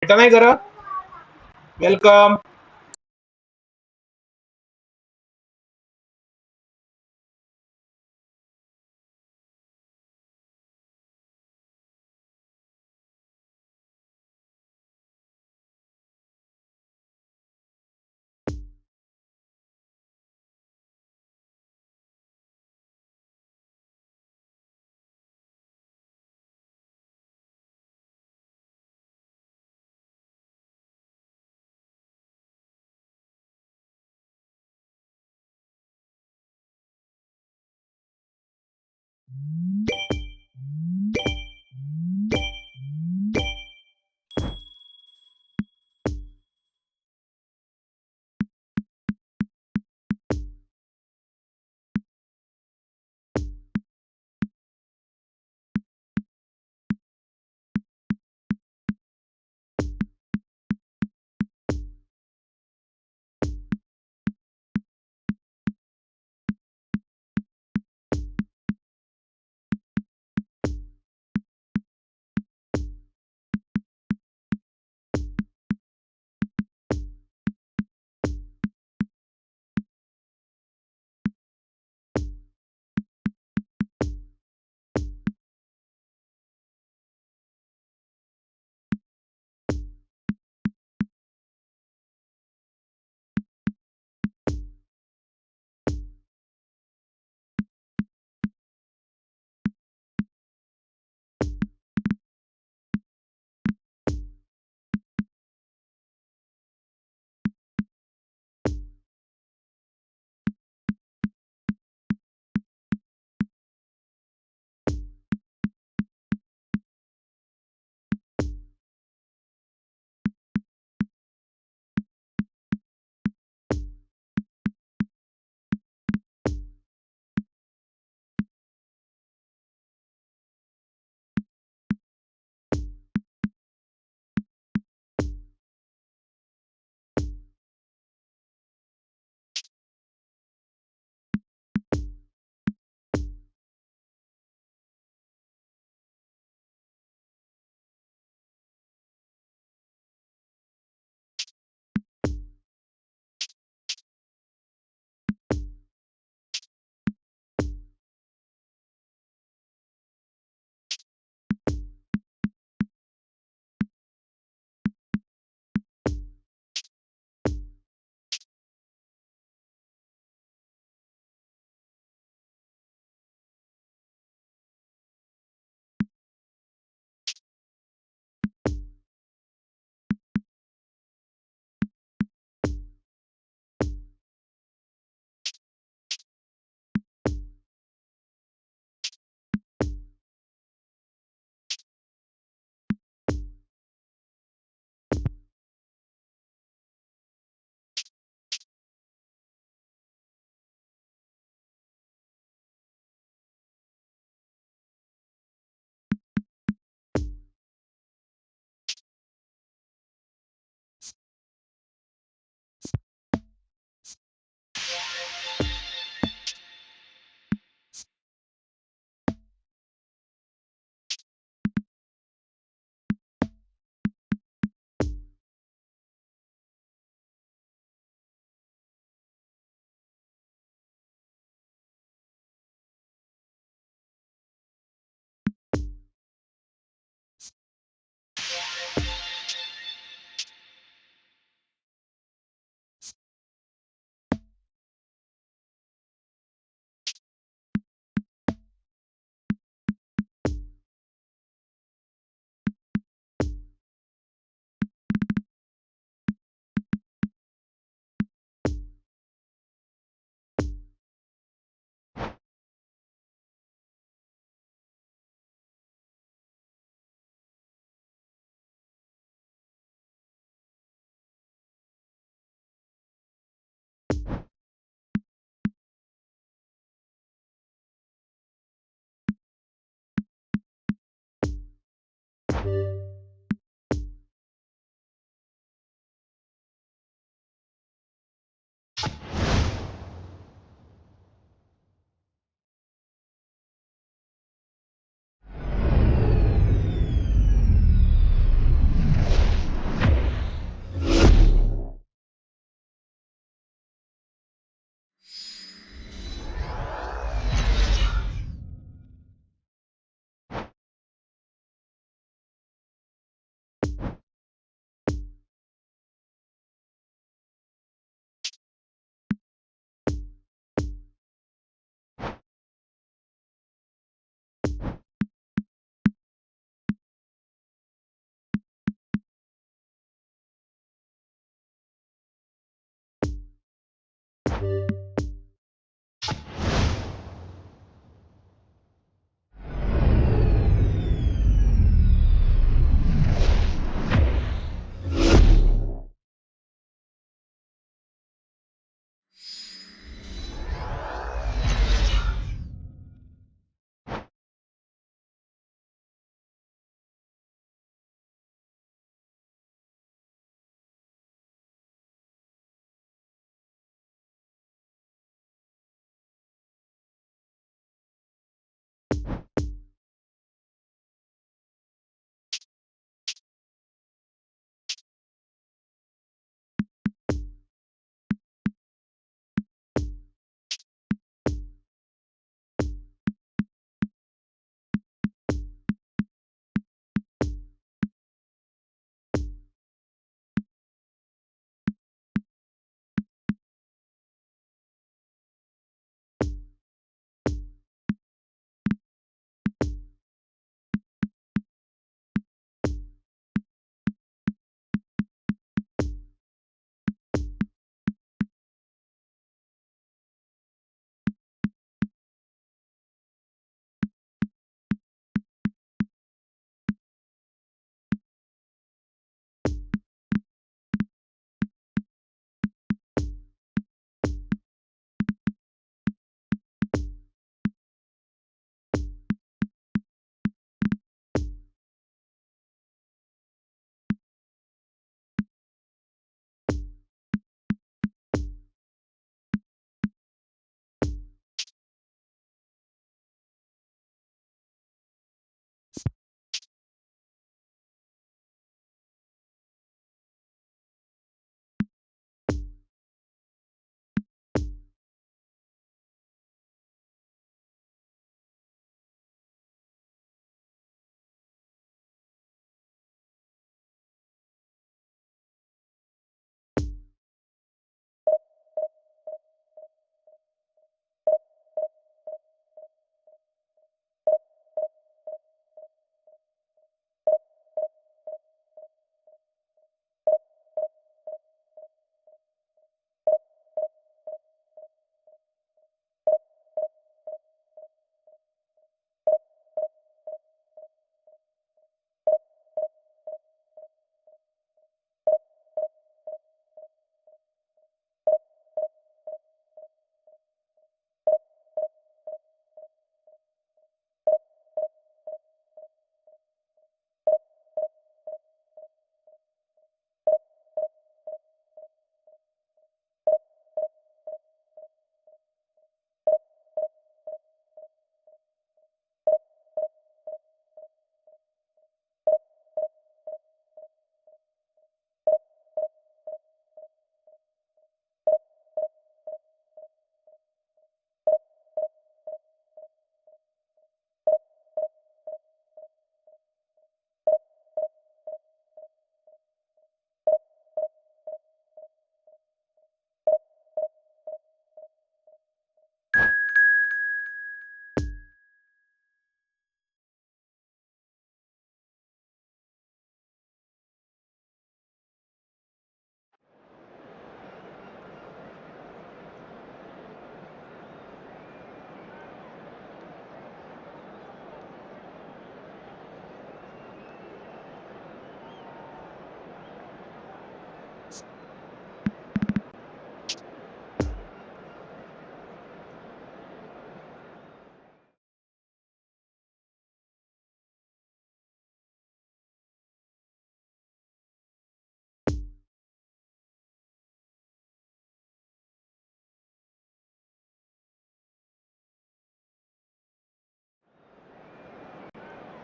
येता नाही खरं. Welcome.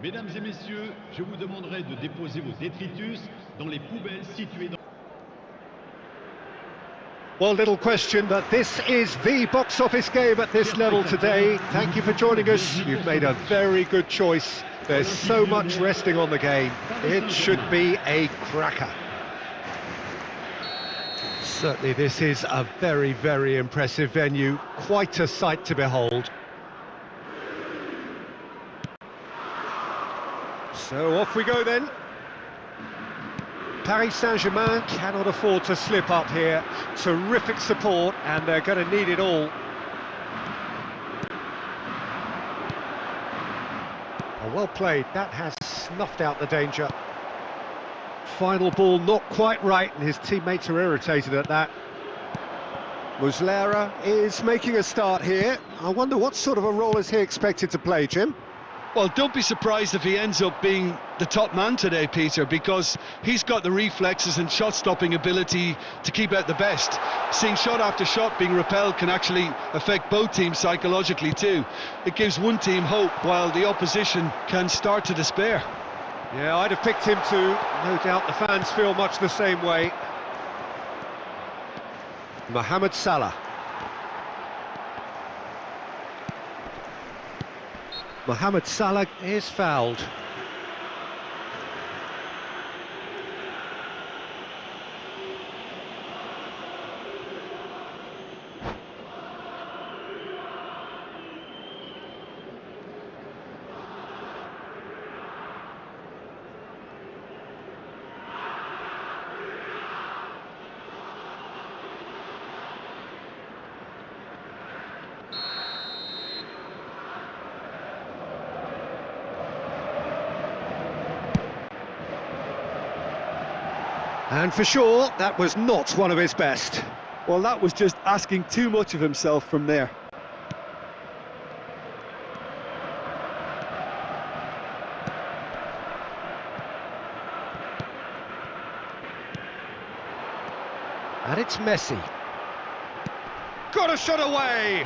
Mesdames et messieurs, je vous demanderai de déposer vos détritus dans les poubelles situées dans... Well, little question, but this is the box office game at this level today. Thank you for joining us. You've made a very good choice. There's so much resting on the game. It should be a cracker. Certainly this is a very, very impressive venue. Quite a sight to behold. So off we go then. Paris Saint-Germain cannot afford to slip up here. Terrific support, and they're going to need it all. Oh, well played, that has snuffed out the danger. Final ball not quite right, and his teammates are irritated at that. Muslera is making a start here. I wonder what sort of a role is he expected to play, Jim? Well, don't be surprised if he ends up being the top man today, Peter, because he's got the reflexes and shot-stopping ability to keep out the best. Seeing shot after shot being repelled can actually affect both teams psychologically too. It gives one team hope, while the opposition can start to despair. Yeah, I'd have picked him too. No doubt the fans feel much the same way. Mohamed Salah. Mohamed Salah is fouled. And for sure, that was not one of his best. Well, that was just asking too much of himself from there. And it's Messi. Got a shot away!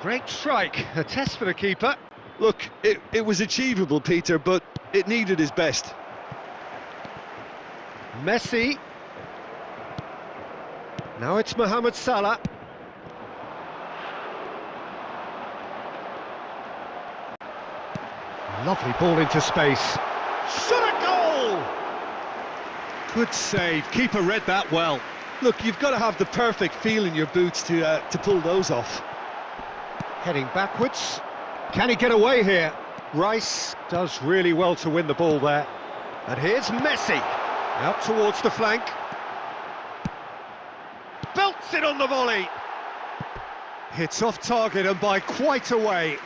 Great strike, a test for the keeper. Look, it was achievable, Peter, but it needed his best. Messi. Now it's Mohamed Salah. Lovely ball into space. Shot a goal! Good save, keeper read that well. Look, you've got to have the perfect feel in your boots to pull those off. Heading backwards. Can he get away here? Rice does really well to win the ball there. And here's Messi. Out towards the flank. Belts it on the volley. Hits off target and by quite a way.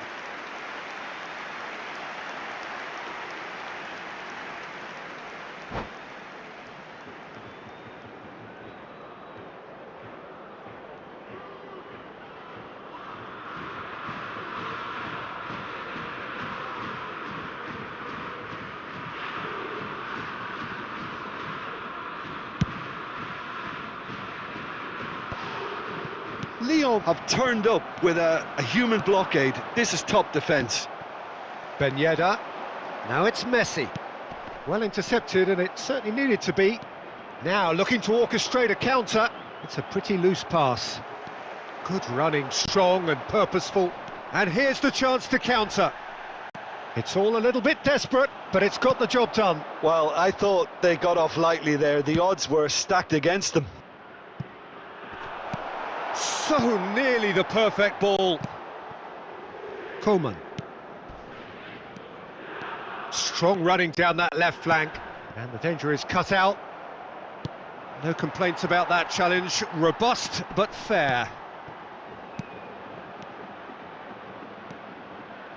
Lyon have turned up with a human blockade. This is top defence. Ben Yedder. Now it's Messi. Well intercepted, and it certainly needed to be. Now looking to orchestrate a counter. It's a pretty loose pass. Good running, strong and purposeful. And here's the chance to counter. It's all a little bit desperate, but it's got the job done. Well, I thought they got off lightly there. The odds were stacked against them. So nearly the perfect ball. Coman. Strong running down that left flank. And the danger is cut out. No complaints about that challenge. Robust, but fair.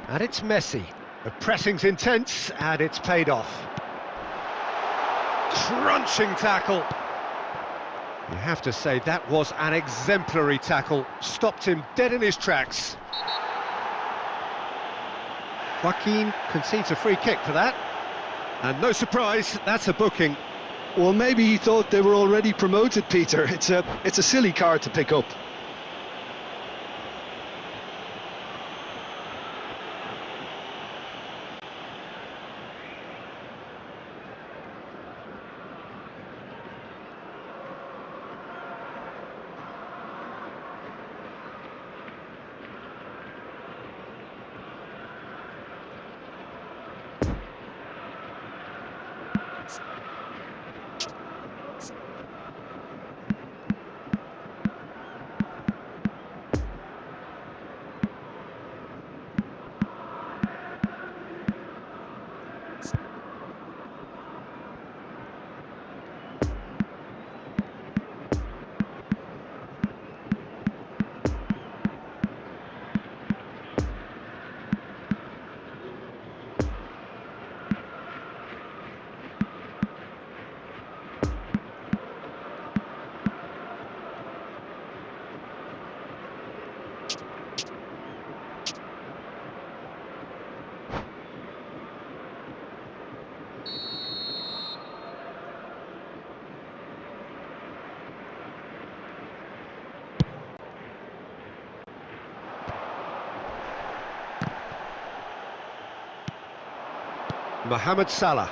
And it's Messi. The pressing's intense, and it's paid off. Crunching tackle. You have to say that was an exemplary tackle. Stopped him dead in his tracks. Joaquin concedes a free kick for that. And no surprise, that's a booking. Well, maybe he thought they were already promoted, Peter. It's a silly card to pick up. Mohamed Salah.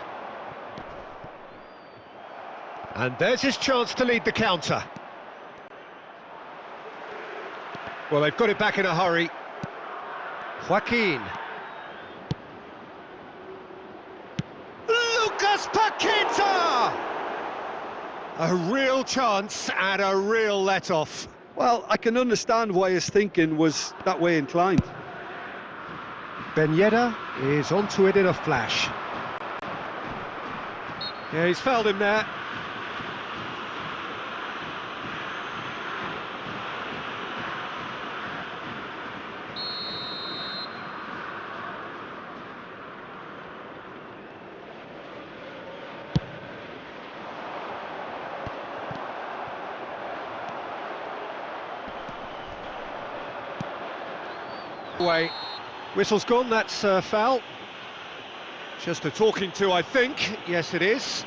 And there's his chance to lead the counter. Well, they've got it back in a hurry. Joaquin. Lucas Paqueta! A real chance and a real let-off. Well, I can understand why his thinking was that way inclined. Ben Yedder is onto it in a flash. Yeah, he's fouled him there. Away. Whistle's gone, that's foul. Just a talking to, I think. Yes, it is.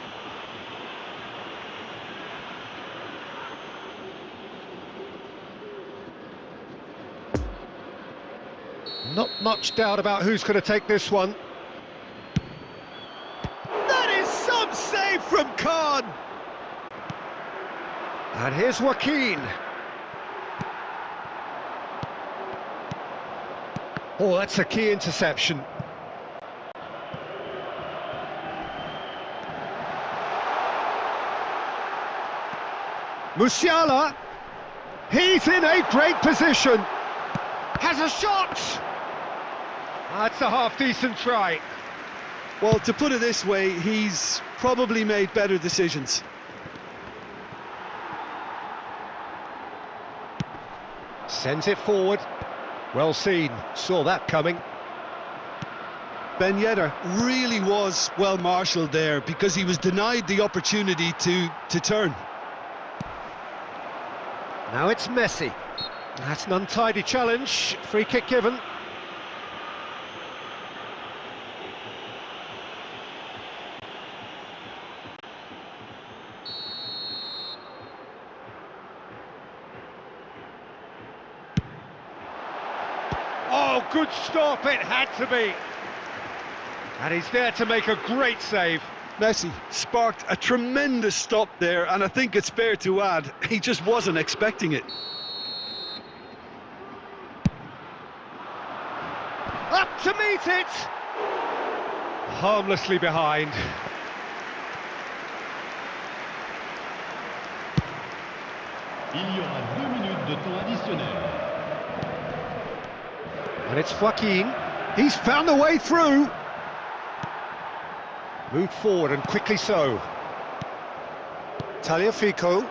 Not much doubt about who's going to take this one. That is some save from Khan! And here's Joaquin. Oh, that's a key interception. Musiala, he's in a great position. Has a shot. That's a half-decent try. Well, to put it this way, he's probably made better decisions. Sends it forward. Well seen, saw that coming. Ben Yedder really was well marshalled there because he was denied the opportunity to turn. Now it's Messi. That's an untidy challenge. Free kick given. Oh, good stop, it had to be. And he's there to make a great save. Messi sparked a tremendous stop there, and I think it's fair to add, he just wasn't expecting it. Up to meet it! Harmlessly behind. Il y aura 2 minutes de temps additionnel. And it's Joaquin. He's found a way through. Moved forward and quickly so. Tagliafico.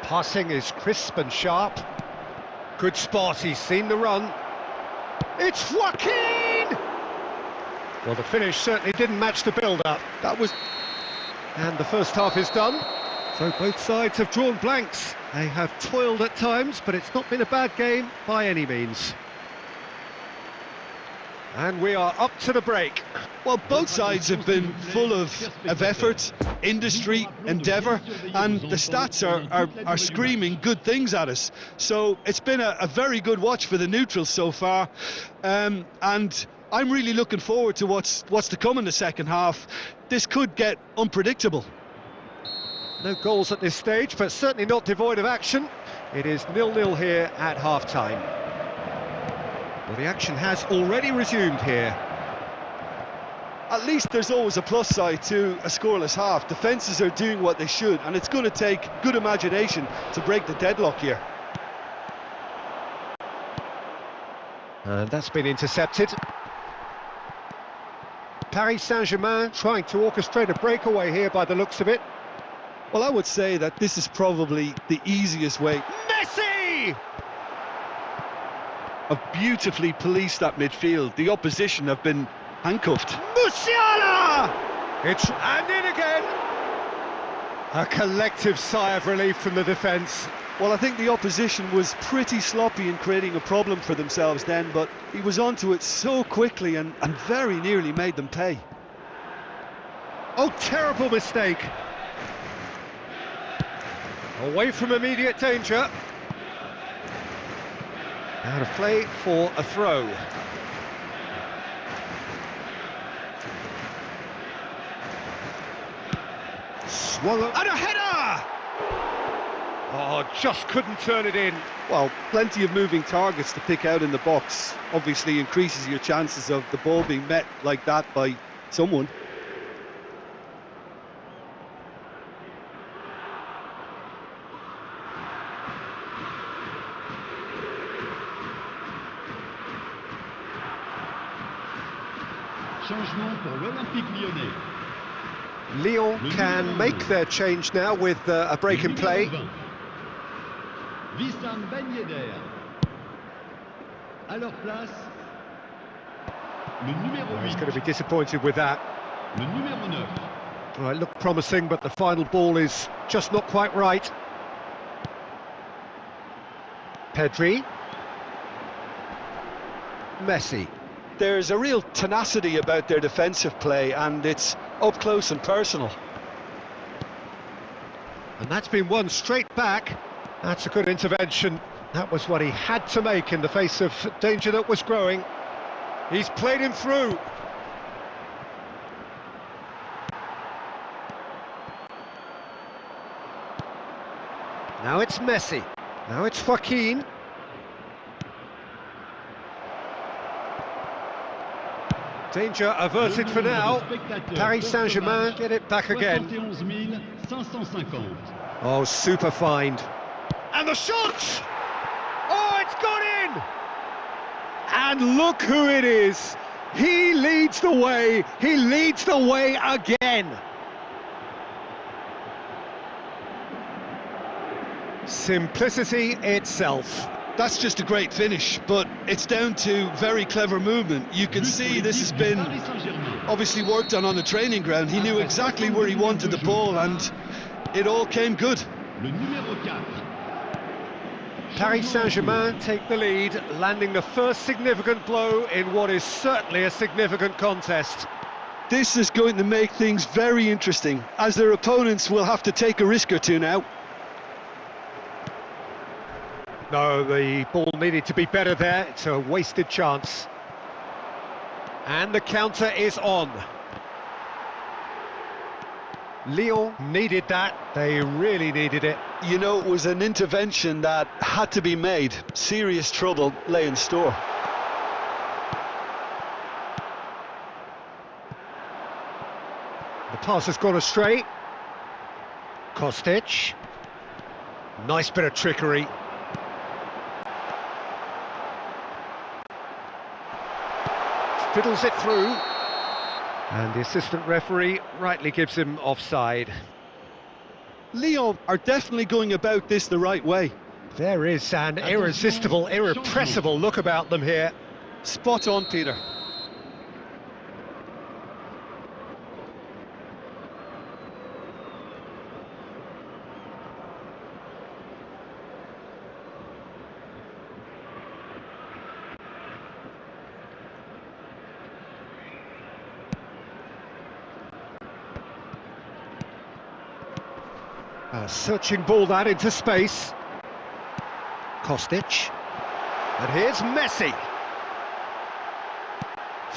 Passing is crisp and sharp. Good spot, he's seen the run. It's Joaquin! Well, the finish certainly didn't match the build-up. That was... And the first half is done. So both sides have drawn blanks. They have toiled at times, but it's not been a bad game by any means. And we are up to the break. Well, both sides have been full of effort, industry, endeavour, and the stats are screaming good things at us. So it's been a very good watch for the neutrals so far, and I'm really looking forward to what's to come in the second half. This could get unpredictable. No goals at this stage, but certainly not devoid of action. It is 0-0 here at half-time. Well, the action has already resumed here. At least there's always a plus side to a scoreless half. Defences are doing what they should, and it's going to take good imagination to break the deadlock here. And that's been intercepted. Paris Saint-Germain trying to orchestrate a breakaway here by the looks of it. Well, I would say that this is probably the easiest way. Messi! Have beautifully policed that midfield. The opposition have been handcuffed. Musiala! And in again! A collective sigh of relief from the defence. Well, I think the opposition was pretty sloppy in creating a problem for themselves then, but he was onto it so quickly and very nearly made them pay. Oh, terrible mistake. Away from immediate danger. Out of play for a throw. Swung up, and a header! Oh, just couldn't turn it in. Well, plenty of moving targets to pick out in the box. Obviously increases your chances of the ball being met like that by someone. Changement pour l'Olympique Lyonnais. Lyon can make their change now with a break in play. Wissam Ben Yedder. À leur place, le numéro 8. He's going to be disappointed with that. Le numéro 9. Well, it looked promising, but the final ball is just not quite right. Pedri. Messi. There's a real tenacity about their defensive play, and it's up close and personal. And that's been won straight back. That's a good intervention. That was what he had to make in the face of danger that was growing. He's played him through. Now it's Messi. Now it's Joaquin. Danger averted for now. Paris Saint-Germain get it back again. 71 550. Oh, super find. And the shot! Oh, it's gone in! And look who it is. He leads the way. He leads the way again. Simplicity itself. That's just a great finish, but it's down to very clever movement. You can see this has been obviously worked on the training ground. He knew exactly where he wanted the ball, and it all came good. Le numéro 4. Paris Saint-Germain take the lead, landing the first significant blow in what is certainly a significant contest. This is going to make things very interesting, as their opponents will have to take a risk or two now. No, the ball needed to be better there. It's a wasted chance. And the counter is on. Lyon needed that. They really needed it. You know, it was an intervention that had to be made. Serious trouble lay in store. The pass has gone astray. Kostic. Nice bit of trickery. Fiddles it through, and the assistant referee rightly gives him offside. Lyon are definitely going about this the right way. There is an irresistible, irrepressible look about them here. Spot on, Peter. A searching ball that into space. Kostic. And here's Messi.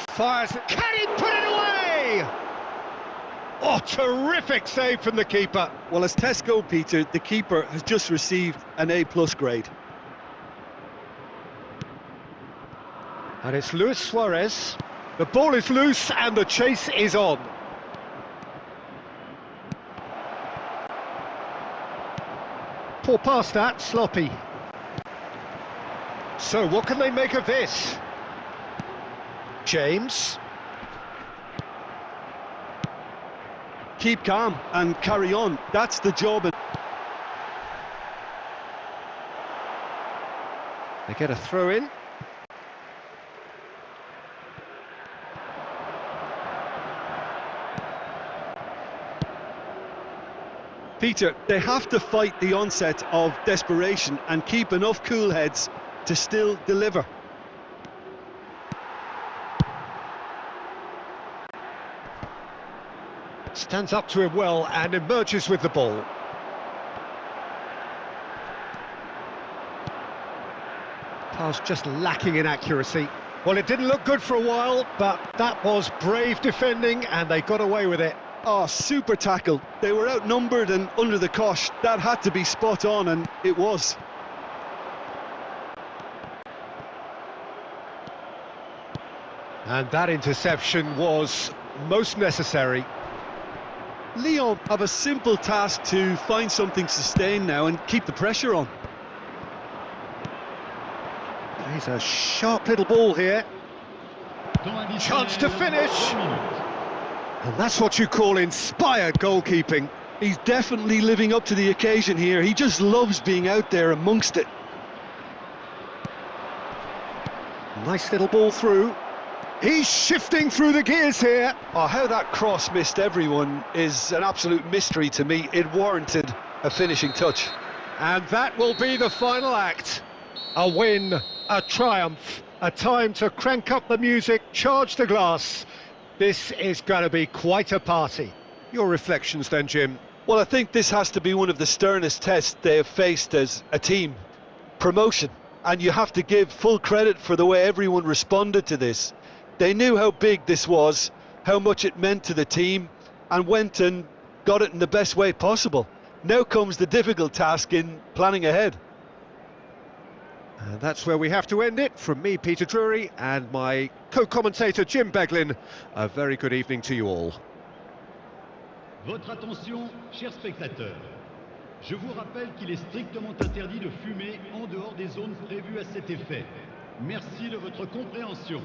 Fires it. Can he put it away? Oh, terrific save from the keeper. Well, as tests go, Peter, the keeper has just received an A+ grade. And it's Luis Suarez. The ball is loose and the chase is on. Poor pass that, sloppy. So what can they make of this? James. Keep calm and carry on. That's the job. They get a throw in. Peter, they have to fight the onset of desperation and keep enough cool heads to still deliver. Stands up to him well and emerges with the ball. Pass just lacking in accuracy. Well, it didn't look good for a while, but that was brave defending and they got away with it. Oh, super tackle. They were outnumbered and under the cosh. That had to be spot on, and it was. And that interception was most necessary. Lyon have a simple task to find something sustained now and keep the pressure on. He's a sharp little ball here. Chance to finish. And that's what you call inspired goalkeeping. He's definitely living up to the occasion here. He just loves being out there amongst it. Nice little ball through. He's shifting through the gears here. Oh, how that cross missed everyone is an absolute mystery to me. It warranted a finishing touch. And that will be the final act. A win, a triumph, a time to crank up the music, charge the glass. This is going to be quite a party. Your reflections then, Jim? Well, I think this has to be one of the sternest tests they have faced as a team. Promotion. And you have to give full credit for the way everyone responded to this. They knew how big this was, how much it meant to the team, and went and got it in the best way possible. Now comes the difficult task in planning ahead. And that's where we have to end it. From me, Peter Drury, and my co-commentator, Jim Beglin. A very good evening to you all. Votre attention, chers spectateurs. Je vous rappelle qu'il est strictement interdit de fumer en dehors des zones prévues à cet effet. Merci de votre compréhension.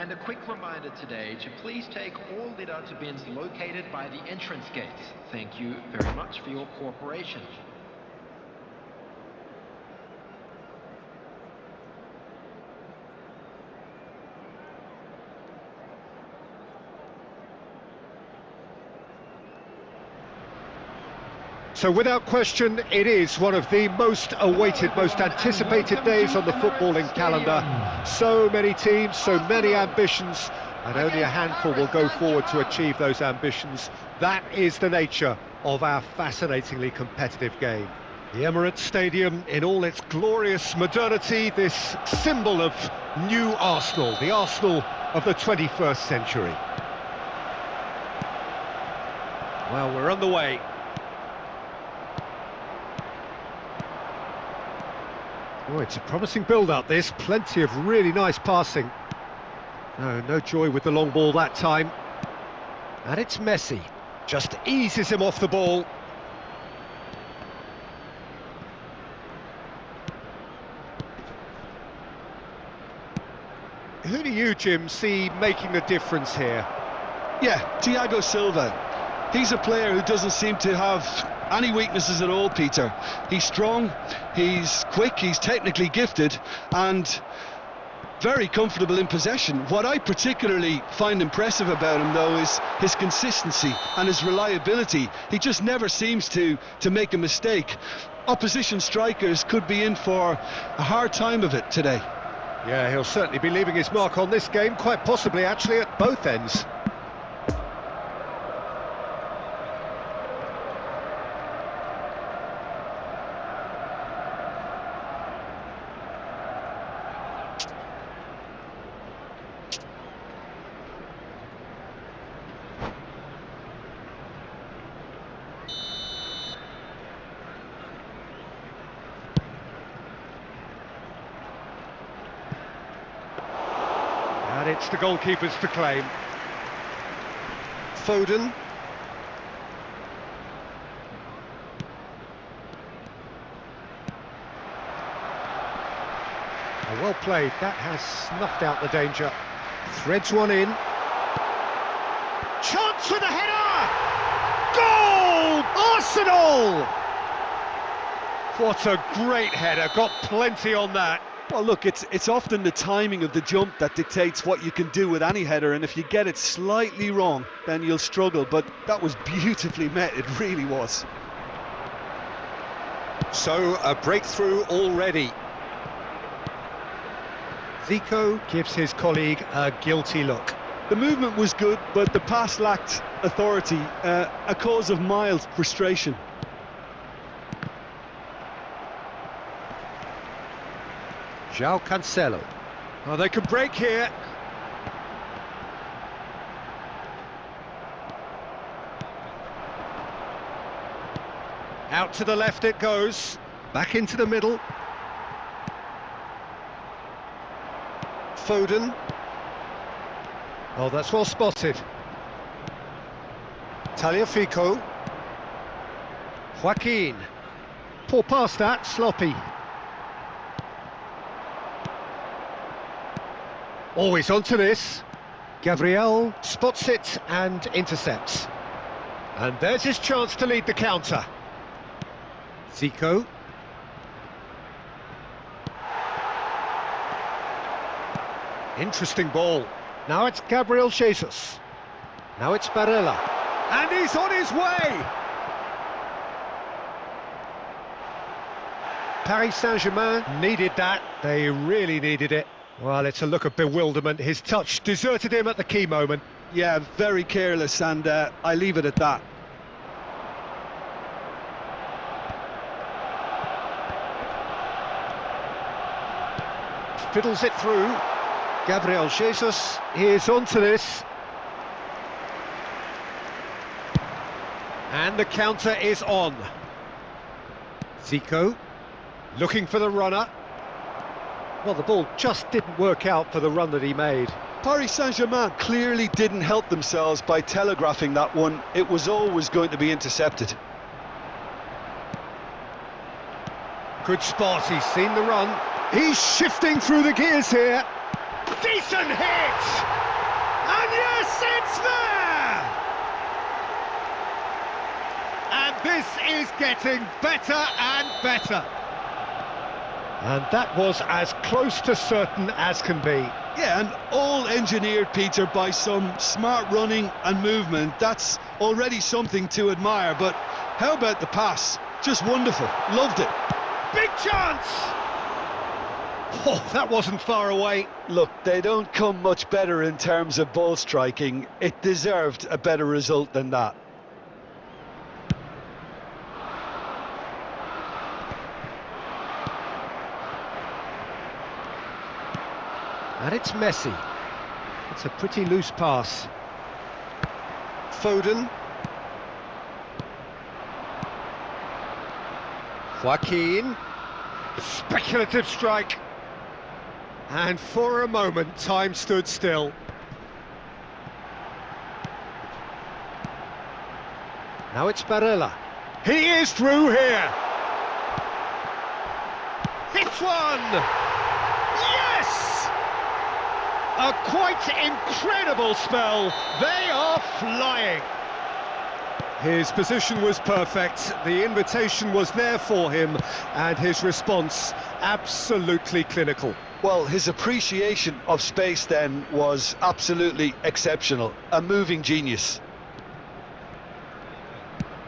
And a quick reminder today to please take all litter bins located by the entrance gates. Thank you very much for your cooperation. So without question, it is one of the most awaited, most anticipated days on the footballing calendar. So many teams, so many ambitions, and only a handful will go forward to achieve those ambitions. That is the nature of our fascinatingly competitive game. The Emirates Stadium in all its glorious modernity, this symbol of new Arsenal, the Arsenal of the 21st century. Well, we're on the way. Oh, it's a promising build-up, this. Plenty of really nice passing. No joy with the long ball that time. And it's Messi. Just eases him off the ball. Who do you, Jim, see making the difference here? Yeah, Thiago Silva. He's a player who doesn't seem to have any weaknesses at all, Peter. He's strong, he's quick, he's technically gifted, and very comfortable in possession. What I particularly find impressive about him, though, is his consistency and his reliability. He just never seems to make a mistake. Opposition strikers could be in for a hard time of it today. Yeah, he'll certainly be leaving his mark on this game, quite possibly actually at both ends. And it's the goalkeepers to claim. Foden. Oh, well played, that has snuffed out the danger. Threads one in. Chance with a header! Goal! Arsenal! What a great header, got plenty on that. Well, look, it's often the timing of the jump that dictates what you can do with any header, and if you get it slightly wrong, then you'll struggle, but that was beautifully met, it really was. So, a breakthrough already. Zico gives his colleague a guilty look. The movement was good, but the pass lacked authority, a cause of mild frustration. João Cancelo. Oh, they can break here. Out to the left it goes. Back into the middle. Foden. Oh, that's well spotted. Tagliafico. Joaquin. Poor pass that, sloppy. Always onto this. Gabriel spots it and intercepts. And there's his chance to lead the counter. Zico. Interesting ball. Now it's Gabriel Jesus. Now it's Barella. And he's on his way! Paris Saint-Germain needed that. They really needed it. Well, it's a look of bewilderment. His touch deserted him at the key moment. Yeah, very careless, and I leave it at that. Fiddles it through. Gabriel Jesus is onto this. And the counter is on. Zico looking for the runner. Well, the ball just didn't work out for the run that he made. Paris Saint-Germain clearly didn't help themselves by telegraphing that one. It was always going to be intercepted. Good spot, he's seen the run. He's shifting through the gears here. Decent hit! And yes, it's there! And this is getting better and better. And that was as close to certain as can be. Yeah, and all engineered, Peter, by some smart running and movement. That's already something to admire, but how about the pass? Just wonderful. Loved it. Big chance! Oh, that wasn't far away. Look, they don't come much better in terms of ball striking. It deserved a better result than that. And it's Messi. It's a pretty loose pass. Foden. Joaquin. Speculative strike. And for a moment, time stood still. Now it's Barella. He is through here. Hits one! Yes! A quite incredible spell. They are flying. His position was perfect, the invitation was there for him, and his response absolutely clinical. Well, his appreciation of space then was absolutely exceptional. A moving genius.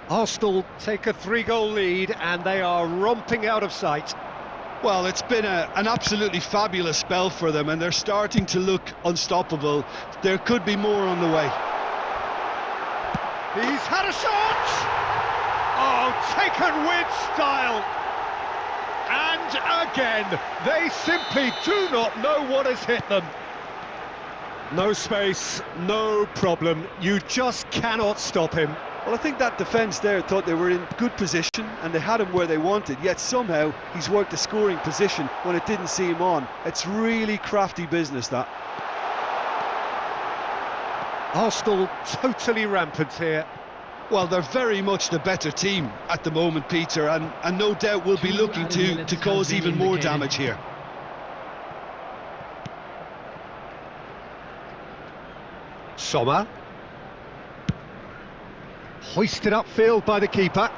Arsenal take a 3-goal lead and they are romping out of sight. Well, it's been an absolutely fabulous spell for them, and they're starting to look unstoppable. There could be more on the way. He's had a shot! Oh, taken with style! And again, they simply do not know what has hit them. No space, no problem. You just cannot stop him. Well, I think that defence there thought they were in good position and they had him where they wanted, yet somehow he's worked the scoring position when it didn't see him on. It's really crafty business, that. Arsenal totally rampant here. Well, they're very much the better team at the moment, Peter, and no doubt will be looking to cause even more damage here. Sommer. Hoisted upfield by the keeper.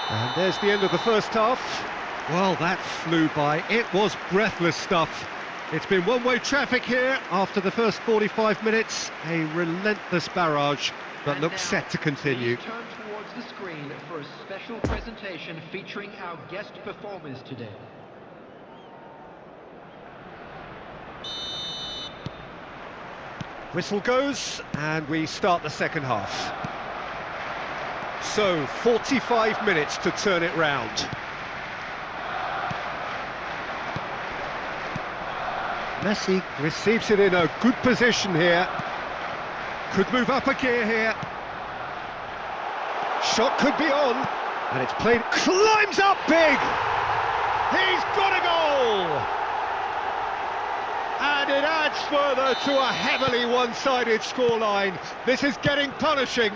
And there's the end of the first half. Well, that flew by. It was breathless stuff. It's been one-way traffic here after the first 45 minutes. A relentless barrage, but looks set to continue. Please turn towards the screen for a special presentation featuring our guest performers today. Whistle goes, and we start the second half. So, 45 minutes to turn it round. Messi receives it in a good position here. Could move up a gear here. Shot could be on, and it's played. Climbs up big! He's got a goal! And it adds further to a heavily one-sided scoreline. This is getting punishing.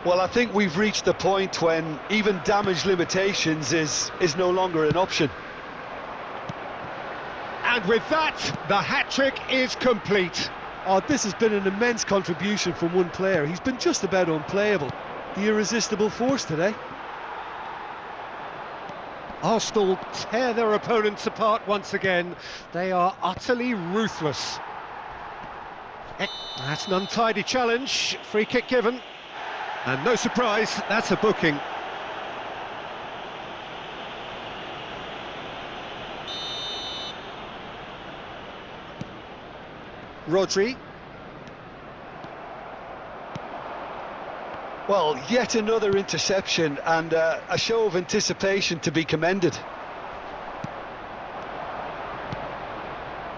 Well, I think we've reached the point when even damage limitations is no longer an option. And with that, the hat-trick is complete. Oh, this has been an immense contribution from one player. He's been just about unplayable. The irresistible force today. Arsenal tear their opponents apart once again. They are utterly ruthless. That's an untidy challenge. Free kick given. And no surprise, that's a booking. Rodri. Well, yet another interception and a show of anticipation to be commended.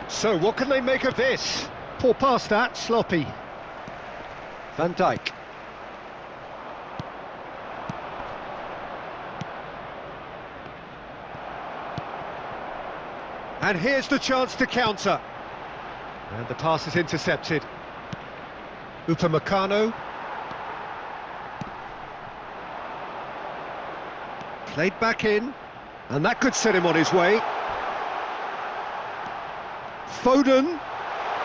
So what can they make of this? Poor pass that, sloppy. Van Dijk. And here's the chance to counter. And the pass is intercepted. Upamecano. Played back in, and that could set him on his way. Foden,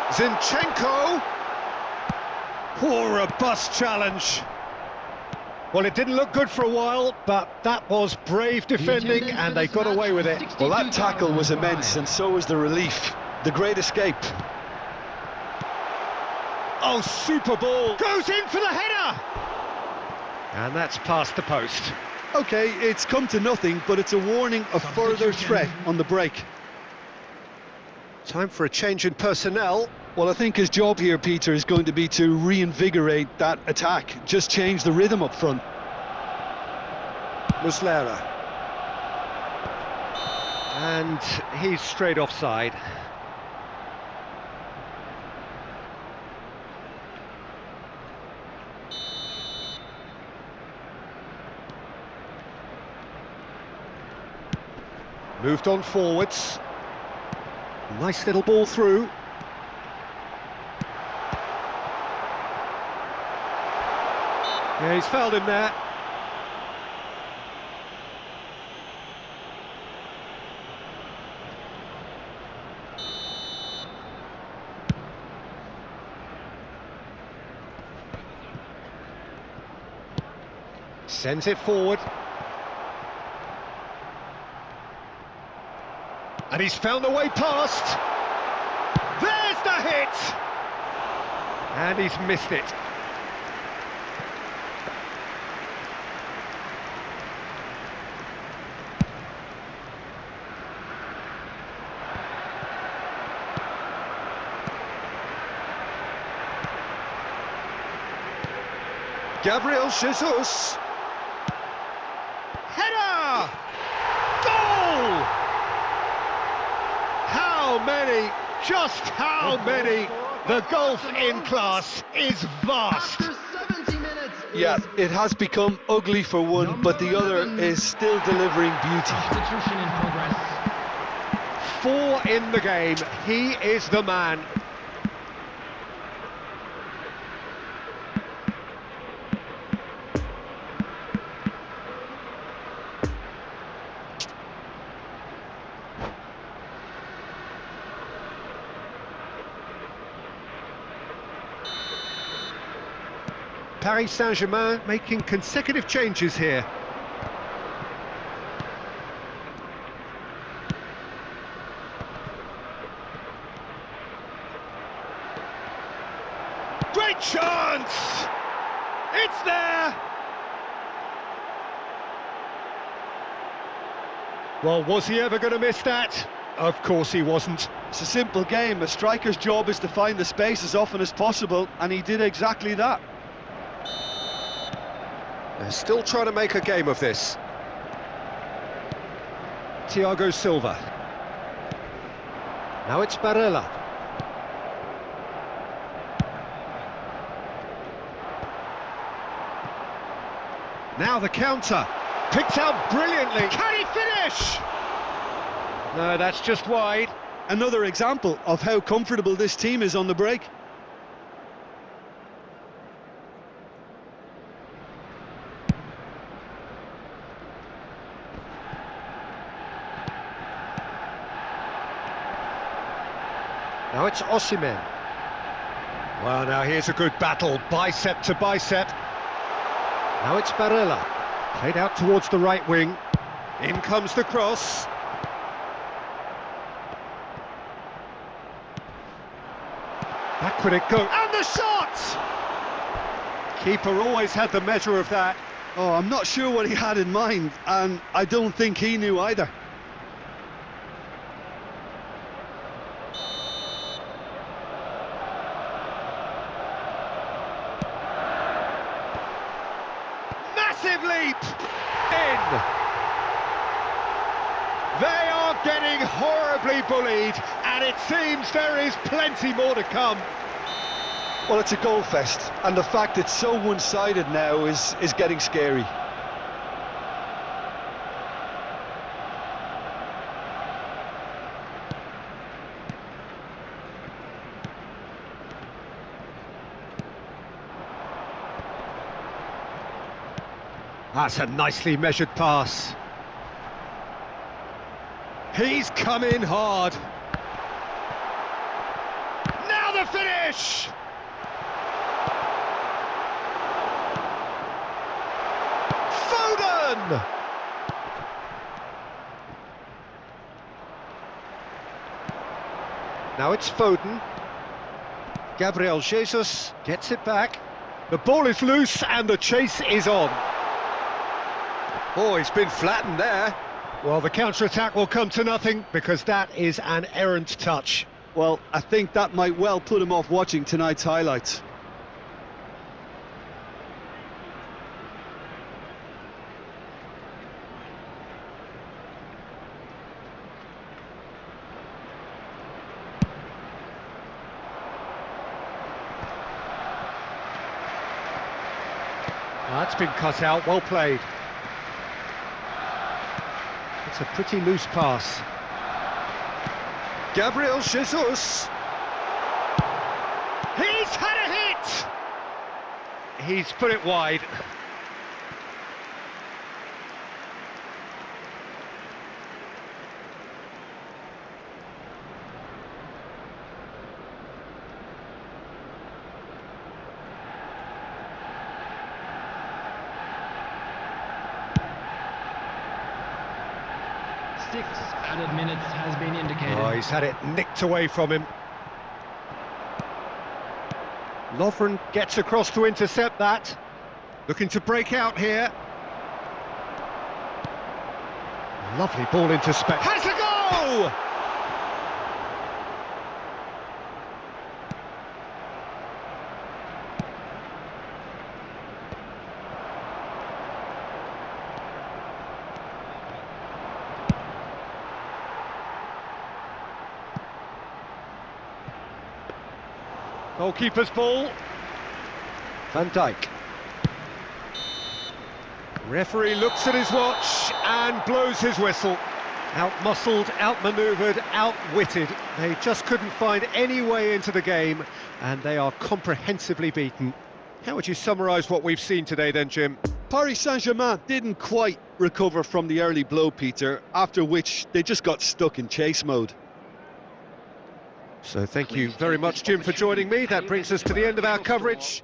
Zinchenko. Oh, robust challenge. Well, it didn't look good for a while, but that was brave defending, and they got away with it. Well, that tackle was immense, and so was the relief. The great escape. Oh, super ball. Goes in for the header! And that's past the post. Okay, it's come to nothing, but it's a warning of further threat on the break. Time for a change in personnel. Well, I think his job here, Peter, is going to be to reinvigorate that attack. Just change the rhythm up front. Muslera. And he's straight offside. Moved on forwards. Nice little ball through. Yeah, he's fouled him there. Sends it forward. And he's found the way past. There's the hit! And he's missed it. Gabriel Jesus. Header! Goal! How many, just how many? The gulf in class is vast. After 70 minutes. Yeah, it has become ugly for one, but the other is still delivering beauty. Substitution in progress. 4 in the game. He is the man. Paris Saint-Germain making consecutive changes here. Great chance! It's there! Well, was he ever going to miss that? Of course he wasn't. It's a simple game. A striker's job is to find the space as often as possible, and he did exactly that. They're still trying to make a game of this. Thiago Silva. Now it's Barella. Now the counter. Picked out brilliantly. Can he finish? No, that's just wide. Another example of how comfortable this team is on the break. Now it's Osimhen. Well, now here's a good battle, bicep to bicep. Now it's Barella. Played out towards the right wing. In comes the cross. Back would it go, and the shot! Keeper always had the measure of that. Oh, I'm not sure what he had in mind, and I don't think he knew either. Massive leap! In! They are getting horribly bullied, and it seems there is plenty more to come. Well, it's a goal fest, and the fact it's so one-sided now is getting scary. That's a nicely measured pass. He's come in hard. Now the finish! Foden! Now it's Foden. Gabriel Jesus gets it back. The ball is loose and the chase is on. Oh, he's been flattened there. Well, the counter-attack will come to nothing because that is an errant touch. Well, I think that might well put him off watching tonight's highlights. That's been cut out, well played. It's a pretty loose pass. Gabriel Jesus! He's had a hit! He's put it wide. Six added minutes has been indicated. Oh, he's had it nicked away from him. Lovren gets across to intercept that. Looking to break out here. Lovely ball into space. Has a goal! Goalkeeper's ball. Van Dijk. Referee looks at his watch and blows his whistle. Out-muscled, out-manoeuvred, out-witted. They just couldn't find any way into the game, and they are comprehensively beaten. How would you summarise what we've seen today then, Jim? Paris Saint-Germain didn't quite recover from the early blow, Peter, after which they just got stuck in chase mode. So thank you very much, Jim, for joining me. That brings us to the end of our coverage.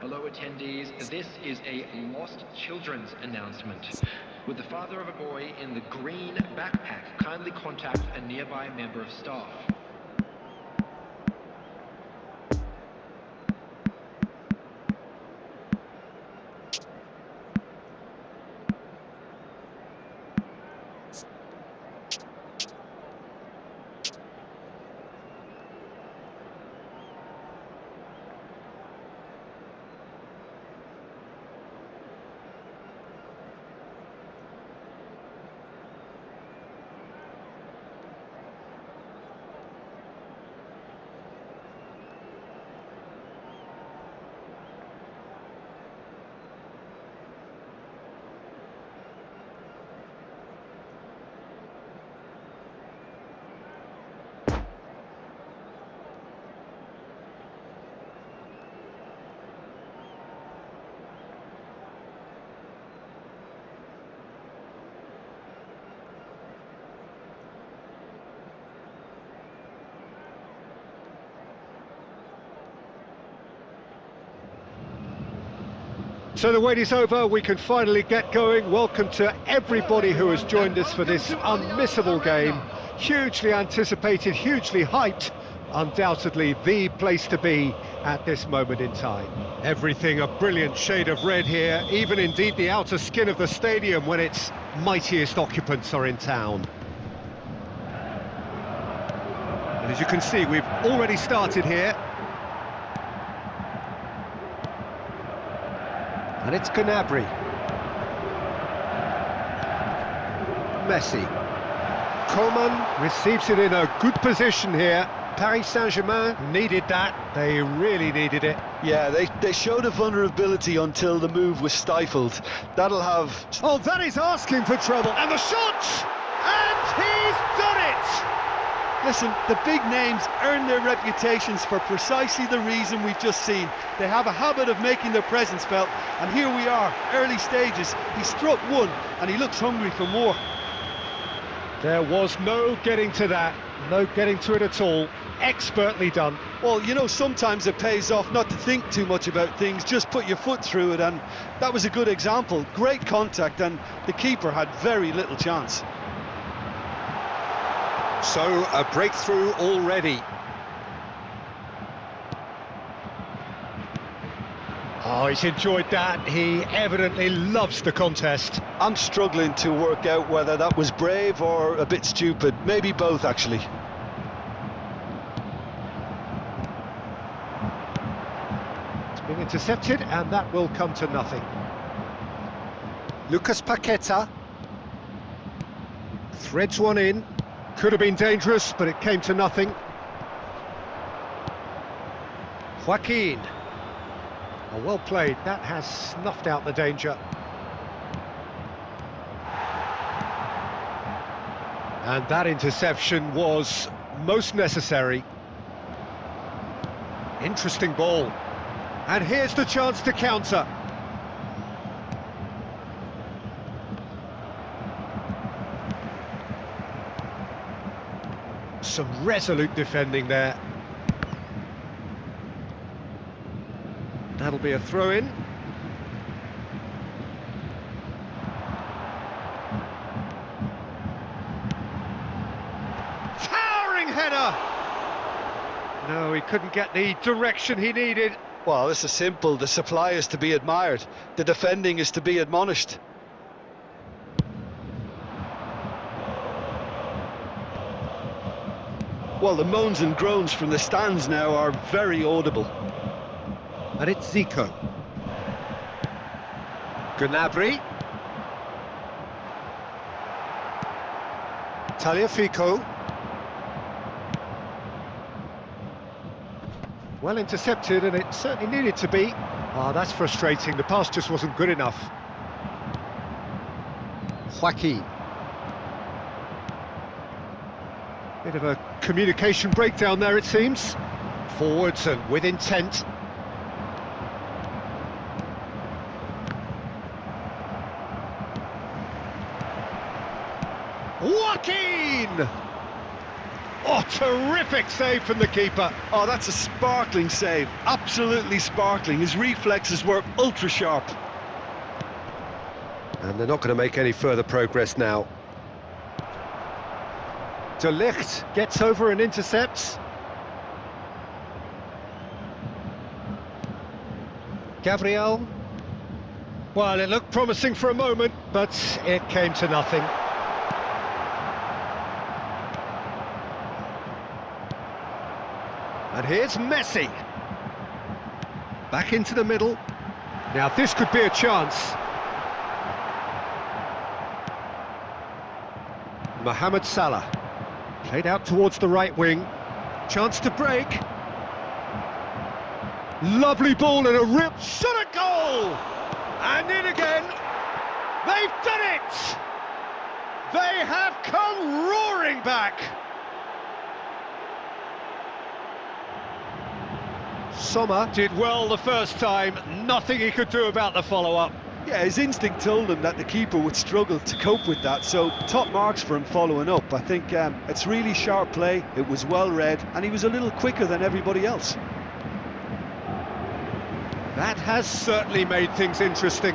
Hello attendees, this is a lost children's announcement. Would the father of a boy in the green backpack kindly contact a nearby member of staff? So the wait is over, we can finally get going. Welcome to everybody who has joined us for this unmissable game. Hugely anticipated, hugely hyped, undoubtedly the place to be at this moment in time. Everything a brilliant shade of red here, even indeed the outer skin of the stadium when its mightiest occupants are in town. And as you can see, we've already started here. And it's Gnabry. Messi. Coman receives it in a good position here. Paris Saint-Germain needed that. They really needed it. Yeah, they showed a vulnerability until the move was stifled. That'll have... Oh, that is asking for trouble. And the shot! And he's done it! Listen, the big names earn their reputations for precisely the reason we've just seen. They have a habit of making their presence felt, and here we are, early stages. He struck one, and he looks hungry for more. There was no getting to that, no getting to it at all. Expertly done. Well, you know, sometimes it pays off not to think too much about things, just put your foot through it, and that was a good example. Great contact, and the keeper had very little chance. So, a breakthrough already. Oh, he's enjoyed that. He evidently loves the contest. I'm struggling to work out whether that was brave or a bit stupid. Maybe both, actually. It's been intercepted, and that will come to nothing. Lucas Paqueta threads one in. Could have been dangerous, but it came to nothing. Joaquin. Oh, well played. That has snuffed out the danger. And that interception was most necessary. Interesting ball. And here's the chance to counter. Some resolute defending there. That'll be a throw-in. Towering header! No, he couldn't get the direction he needed. Well, this is simple. The supply is to be admired. The defending is to be admonished. Well, the moans and groans from the stands now are very audible. And it's Zico. Gnabry. Tagliafico. Well intercepted, and it certainly needed to be. Ah, that's frustrating. The pass just wasn't good enough. Joaquin. Bit of a communication breakdown there, it seems. Forwards and with intent. Joaquin! Oh, terrific save from the keeper. Oh, that's a sparkling save. Absolutely sparkling. His reflexes were ultra sharp. And they're not going to make any further progress now. De Ligt gets over and intercepts. Gabriel. Well, it looked promising for a moment, but it came to nothing. And here's Messi. Back into the middle. Now this could be a chance. Mohamed Salah. Played out towards the right wing. Chance to break. Lovely ball and a rip. Shot a goal! And in again. They've done it! They have come roaring back. Sommer did well the first time. Nothing he could do about the follow-up. Yeah, his instinct told him that the keeper would struggle to cope with that, so top marks for him following up. I think it's really sharp play, it was well read, and he was a little quicker than everybody else. That has certainly made things interesting.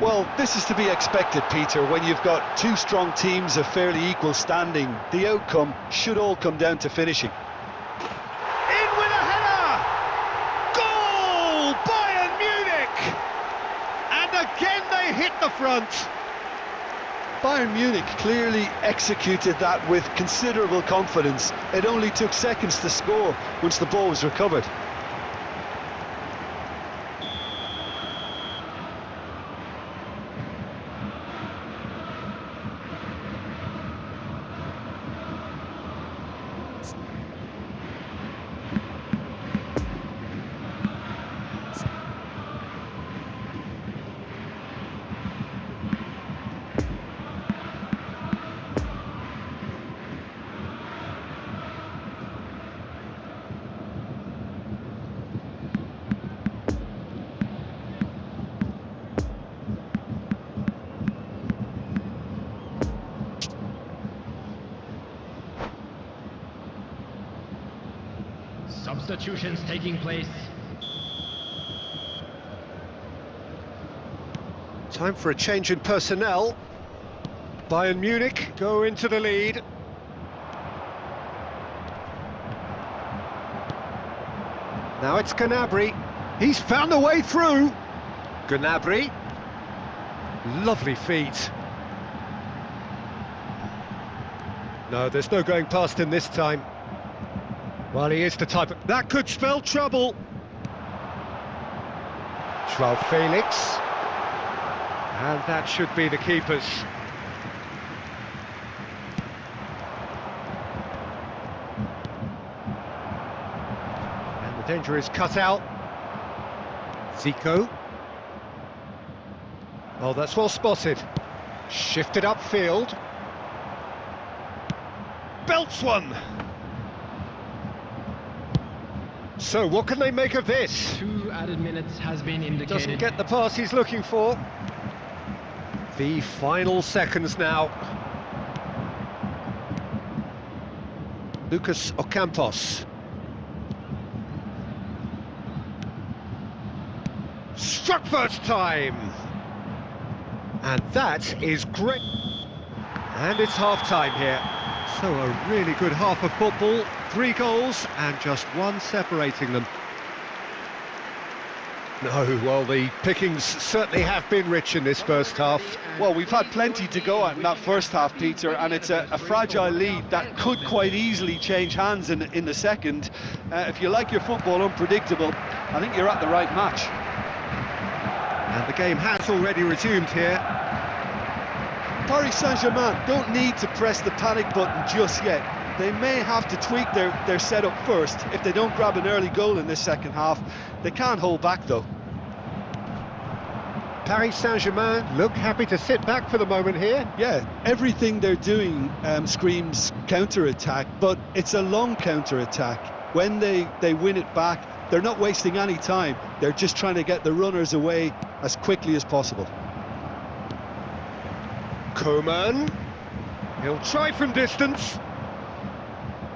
Well, this is to be expected, Peter, when you've got two strong teams of fairly equal standing. The outcome should all come down to finishing. In with a header! Goal! Bayern Munich! And again they hit the front. Bayern Munich clearly executed that with considerable confidence. It only took seconds to score once the ball was recovered. Substitutions taking place. Time for a change in personnel. Bayern Munich go into the lead. Now it's Gnabry. He's found a way through. Gnabry. Lovely feet. No, there's no going past him this time. Well, he is the type of... That could spell trouble. Joao Felix. And that should be the keeper's. And the danger is cut out. Zico. Oh, that's well spotted. Shifted upfield. Belts one. So, what can they make of this? 2 added minutes has been indicated. Doesn't get the pass he's looking for. The final seconds now. Lucas Ocampos. Struck first time. And that is great. And it's half-time here. So a really good half of football. 3 goals and just 1 separating them. No, well, the pickings certainly have been rich in this first half. Well, we've had plenty to go at in that first half, Peter, and it's a fragile lead that could quite easily change hands in the second. If you like your football unpredictable, I think you're at the right match. And the game has already resumed here. Paris Saint-Germain don't need to press the panic button just yet. They may have to tweak their setup first. If they don't grab an early goal in this second half, they can't hold back though. Paris Saint-Germain look happy to sit back for the moment here. Yeah, everything they're doing screams counter-attack, but it's a long counter-attack. When they win it back, they're not wasting any time. They're just trying to get the runners away as quickly as possible. Coman, he'll try from distance.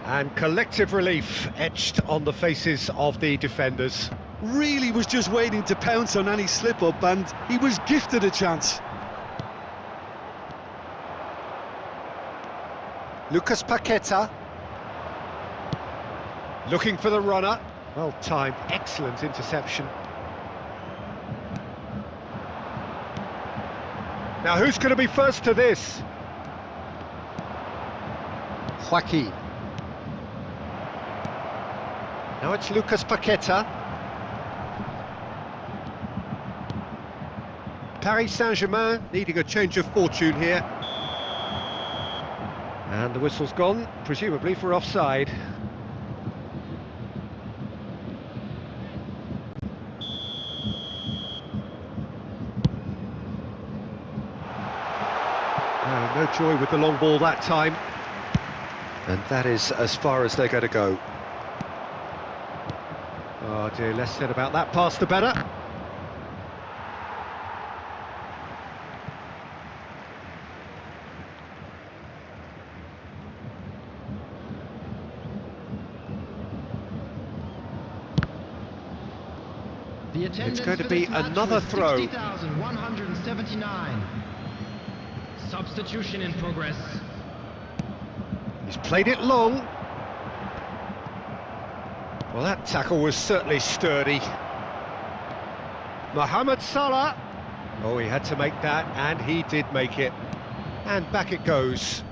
And collective relief etched on the faces of the defenders. Really was just waiting to pounce on any slip-up, and he was gifted a chance. Lucas Paqueta. Looking for the runner. Well timed, excellent interception. Now who's going to be first to this? Joaquin. Now it's Lucas Paqueta. Paris Saint-Germain needing a change of fortune here. And the whistle's gone, presumably for offside. No joy with the long ball that time. And that is as far as they're going to go. Oh dear, less said about that pass the better. It's going to be another throw. 60,179. Substitution in progress. He's played it long. Well, that tackle was certainly sturdy. Mohamed Salah. Oh, he had to make that, and he did make it. And back it goes.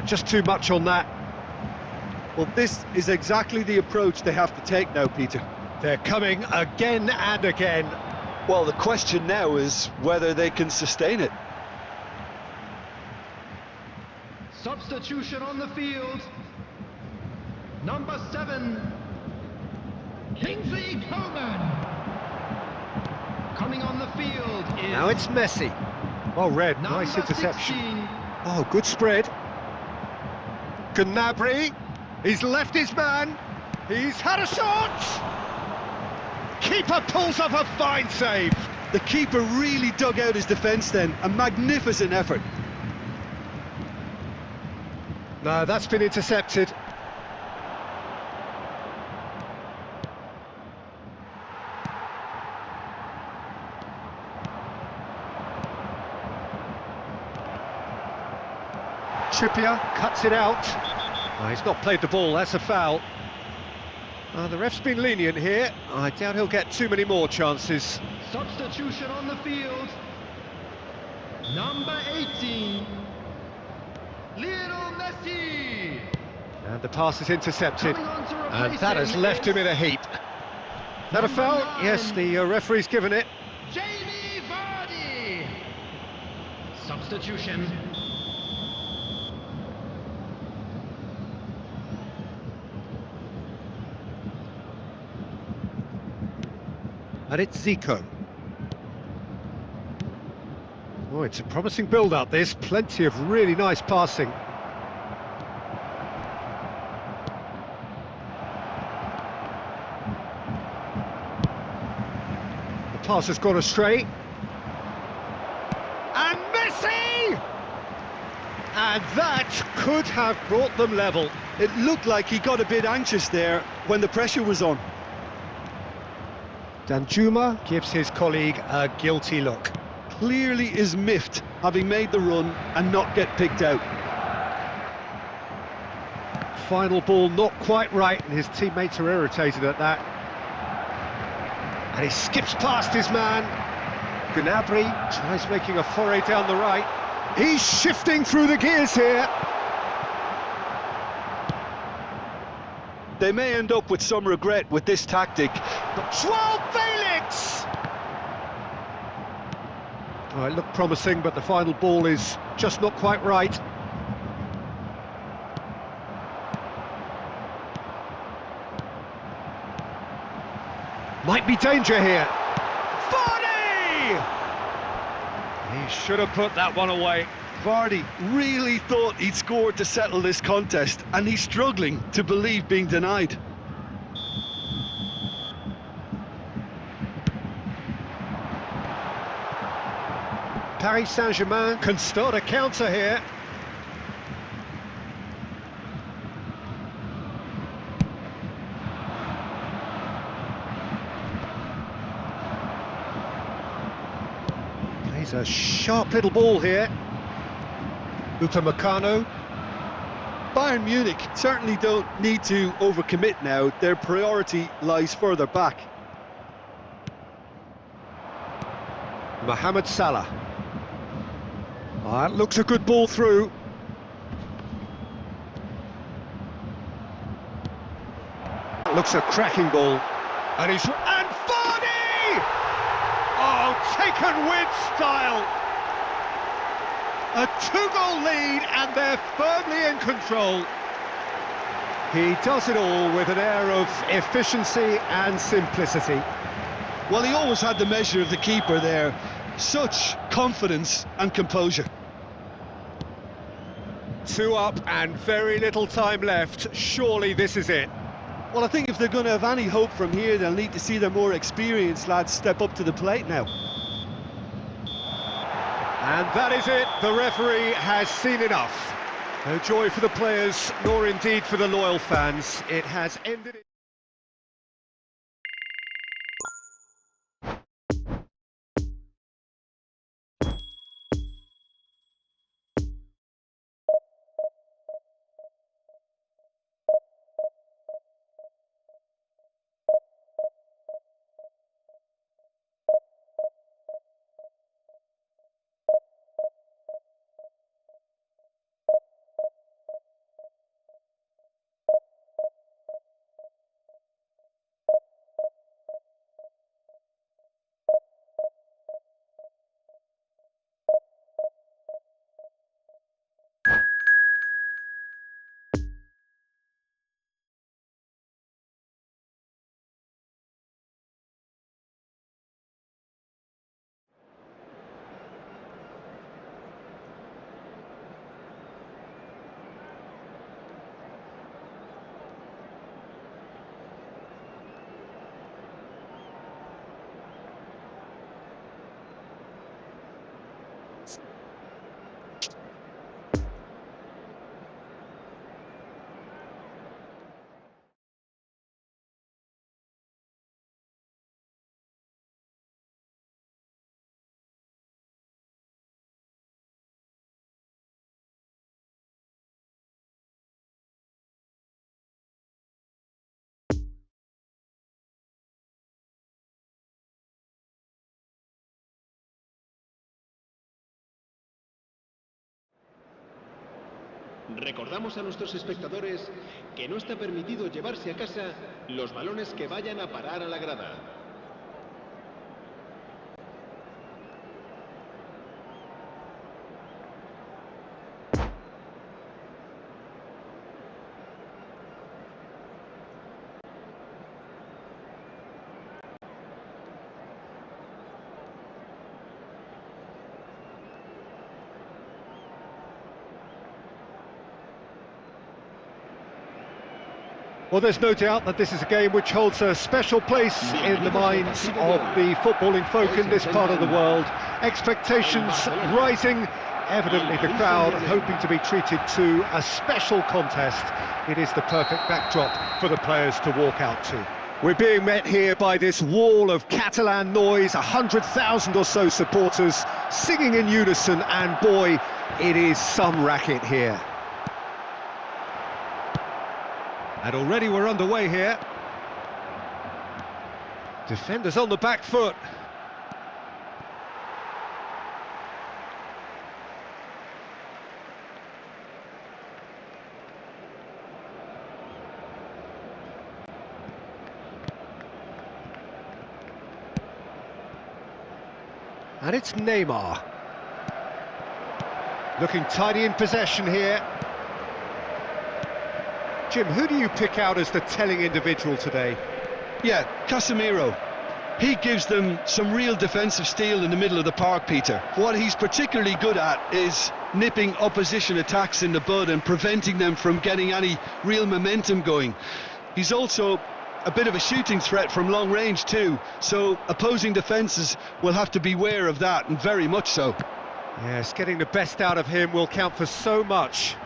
Just too much on that. Well, this is exactly the approach they have to take now, Peter. They're coming again and again. Well, the question now is whether they can sustain it. Substitution on the field. Number 7, Kingsley Coman. Coming on the field is... Now it's Messi. Well read, nice interception. 16. Oh, good spread. Gnabry, he's left his man. He's had a shot. Keeper pulls off a fine save. The keeper really dug out his defence then. A magnificent effort. No, that's been intercepted. Trippier cuts it out. Oh, he's not played the ball, that's a foul. The ref's been lenient here. I doubt he'll get too many more chances. Substitution on the field. Number 18, Lionel Messi. And the pass is intercepted. Coming on to replace And that has him left is him in a heap. That a foul? 9. Yes, the referee's given it. Jamie Vardy. Substitution. And it's Zico. Oh, it's a promising build-up, this. Plenty of really nice passing. pass has gone astray. And Messi! And that could have brought them level. It looked like he got a bit anxious there when the pressure was on. Danjuma gives his colleague a guilty look. Clearly is miffed, having made the run and not get picked out. Final ball not quite right, and his teammates are irritated at that. And he skips past his man. Gnabry tries making a foray down the right. He's shifting through the gears here. They may end up with some regret with this tactic, but Joao Felix! Oh, it looked promising, but the final ball is just not quite right. Might be danger here. Vardy! He should have put that one away. Vardy really thought he'd scored to settle this contest, and he's struggling to believe being denied. Paris Saint-Germain can start a counter here. Plays a sharp little ball here. Upamecano. Bayern Munich certainly don't need to overcommit now. Their priority lies further back. Mohamed Salah. That looks a good ball through. Looks a cracking ball. And Vardy! Oh, taken with style. A 2-goal lead, and they're firmly in control. He does it all with an air of efficiency and simplicity. Well, he always had the measure of the keeper there. Such confidence and composure. 2 up and very little time left. Surely this is it. Well, I think if they're going to have any hope from here, they'll need to see their more experienced lads step up to the plate now. And that is it. The referee has seen enough. No joy for the players, nor indeed for the loyal fans. It has ended it. Recordamos a nuestros espectadores que no está permitido llevarse a casa los balones que vayan a parar a la grada. Well, there's no doubt that this is a game which holds a special place in the minds of the footballing folk in this part of the world. Expectations rising, evidently the crowd hoping to be treated to a special contest. It is the perfect backdrop for the players to walk out to. We're being met here by this wall of Catalan noise, 100,000 or so supporters singing in unison, and boy, it is some racket here. And already we're underway here. Defenders on the back foot. And it's Neymar. Looking tidy in possession here. Jim, who do you pick out as the telling individual today? Yeah, Casemiro. He gives them some real defensive steel in the middle of the park, Peter. What he's particularly good at is nipping opposition attacks in the bud and preventing them from getting any real momentum going. He's also a bit of a shooting threat from long range too, so opposing defences will have to beware of that, and very much so. Yes, getting the best out of him will count for so much.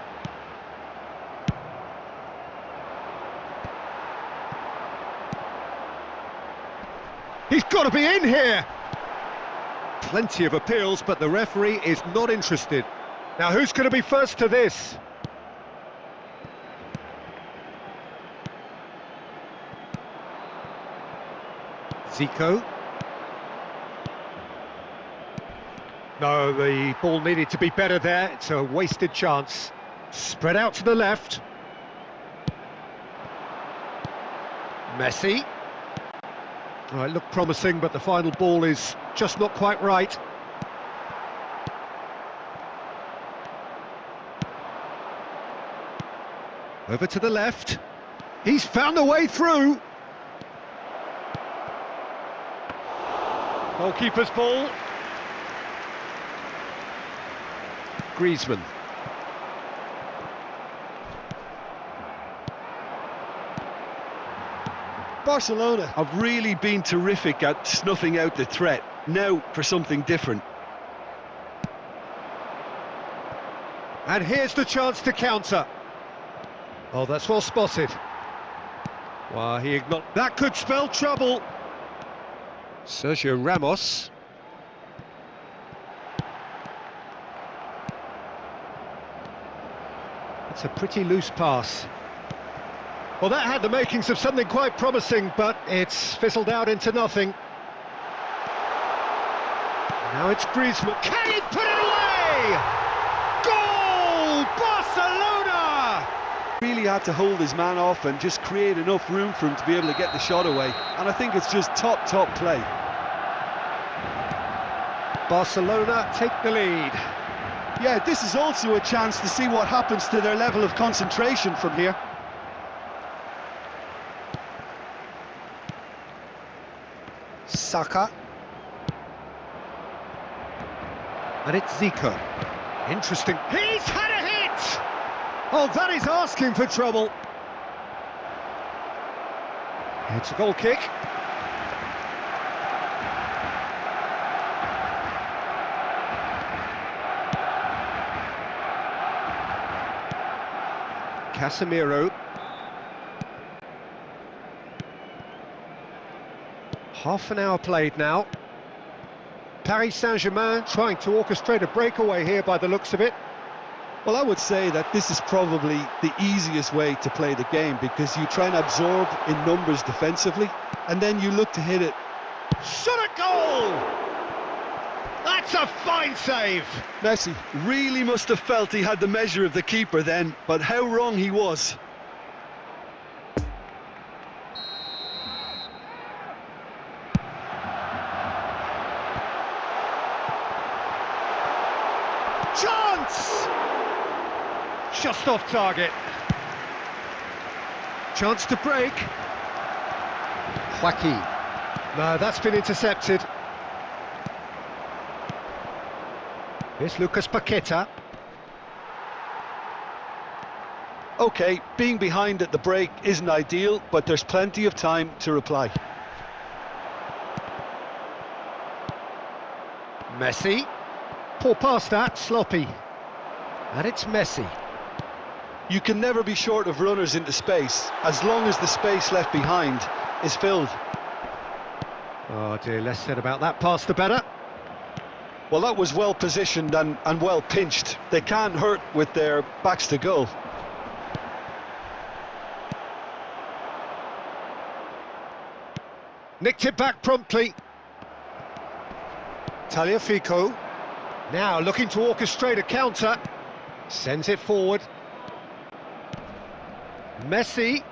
He's got to be in here! Plenty of appeals, but the referee is not interested. Now who's going to be first to this? Zico. No, the ball needed to be better there. It's a wasted chance. Spread out to the left. Messi. Oh, it looked promising, but the final ball is just not quite right. Over to the left. He's found a way through. Goalkeeper's ball. Griezmann. Barcelona have really been terrific at snuffing out the threat. Now for something different. And here's the chance to counter. Oh, that's well spotted. Well, he ignored. That could spell trouble. Sergio Ramos. It's a pretty loose pass. Well, that had the makings of something quite promising, but it's fizzled out into nothing. Now it's Griezmann. Can he put it away? Goal! Barcelona! Really had to hold his man off and just create enough room for him to be able to get the shot away. And I think it's just top play. Barcelona take the lead. Yeah, this is also a chance to see what happens to their level of concentration from here. Saka. And it's Zico. Interesting. He's had a hit! Oh, that is asking for trouble. It's a goal kick. Casemiro. Half an hour played now. Paris Saint-Germain trying to orchestrate a breakaway here by the looks of it. Well, I would say that this is probably the easiest way to play the game, because you try and absorb in numbers defensively, and then you look to hit it. Shot at goal! That's a fine save! Messi really must have felt he had the measure of the keeper then, but how wrong he was. Chance! Just off target. Chance to break. Joaquin. No, that's been intercepted. Here's Lucas Paqueta. OK, being behind at the break isn't ideal, but there's plenty of time to reply. Messi. Poor pass that, sloppy. And it's Messi. You can never be short of runners into space, as long as the space left behind is filled. Oh dear, less said about that pass the better. Well, that was well positioned and well pinched. They can't hurt with their backs to goal. Nicked it back promptly. Tagliafico. Now looking to orchestrate a counter. Sends it forward. Messi.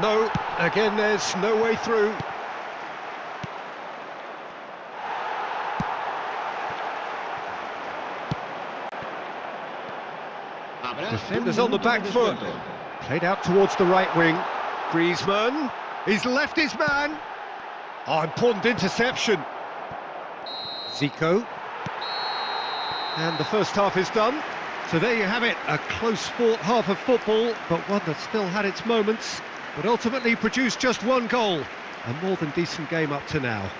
No, again there's no way through. Defenders on the back foot. Played out towards the right wing. Griezmann. He's left his man. Oh, important interception. Zico. And the first half is done. So there you have it, a close-fought half of football, but one that still had its moments, but ultimately produced just one goal. A more than decent game up to now.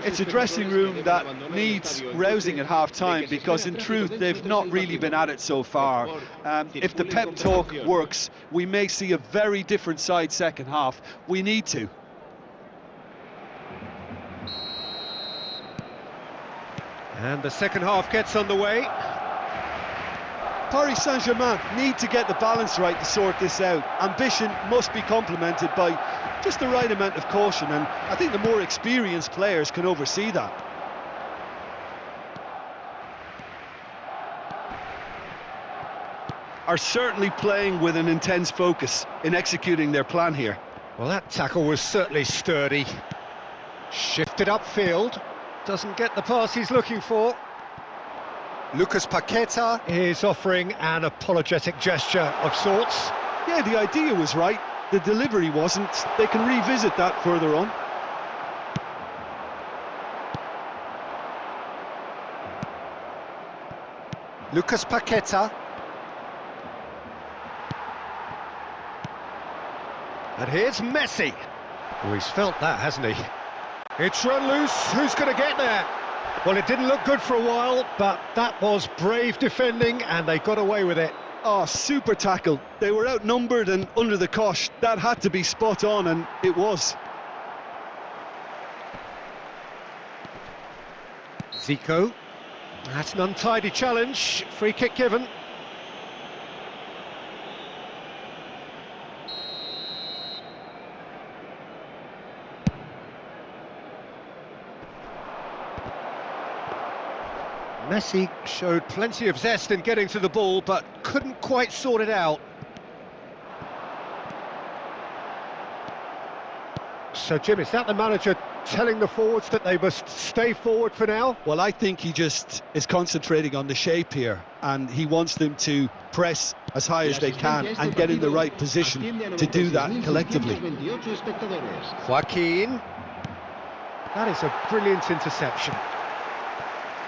It's a dressing room that needs rousing at half-time, because in truth they've not really been at it so far. If the pep talk works, we may see a very different side second half. We need to. And the second half gets underway. Paris Saint-Germain need to get the balance right to sort this out. Ambition must be complemented by just the right amount of caution, and I think the more experienced players can oversee that. Are certainly playing with an intense focus in executing their plan here. Well, that tackle was certainly sturdy. Shifted upfield. Doesn't get the pass he's looking for. Lucas Paqueta is offering an apologetic gesture of sorts. Yeah, the idea was right. The delivery wasn't. They can revisit that further on. Lucas Paqueta. And here's Messi. Oh, he's felt that, hasn't he? It's run loose. Who's going to get there? Well, it didn't look good for a while, but that was brave defending, and they got away with it. Oh, super tackle. They were outnumbered and under the cosh. That had to be spot on, and it was. Zico. That's an untidy challenge. Free kick given. Messi showed plenty of zest in getting to the ball, but couldn't quite sort it out. So, Jim, is that the manager telling the forwards that they must stay forward for now? Well, I think he just is concentrating on the shape here, and he wants them to press as high as they can and get in the right position to do that collectively. Joaquin. That is a brilliant interception.